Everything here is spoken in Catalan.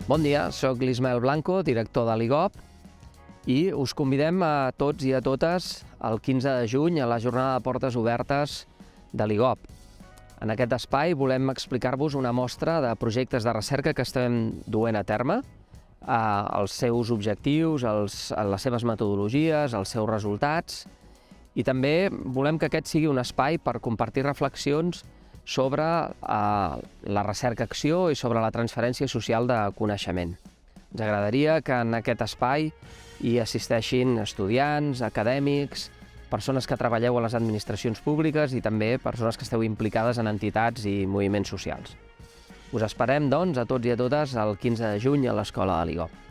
Bon dia, soc l'Ismael Blanco, director de l'IGOP, i us convidem a tots i a totes el 15 de juny a la jornada de portes obertes de l'IGOP. En aquest espai volem explicar-vos una mostra de projectes de recerca que estem duent a terme, els seus objectius, les seves metodologies, els seus resultats, i també volem que aquest sigui un espai per compartir reflexions sobre la recerca-acció i sobre la transferència social de coneixement. Ens agradaria que en aquest espai hi assisteixin estudiants, acadèmics, persones que treballeu a les administracions públiques i també persones que esteu implicades en entitats i moviments socials. Us esperem, doncs, a tots i a totes el 15 de juny a l'Escola de l'IGOP.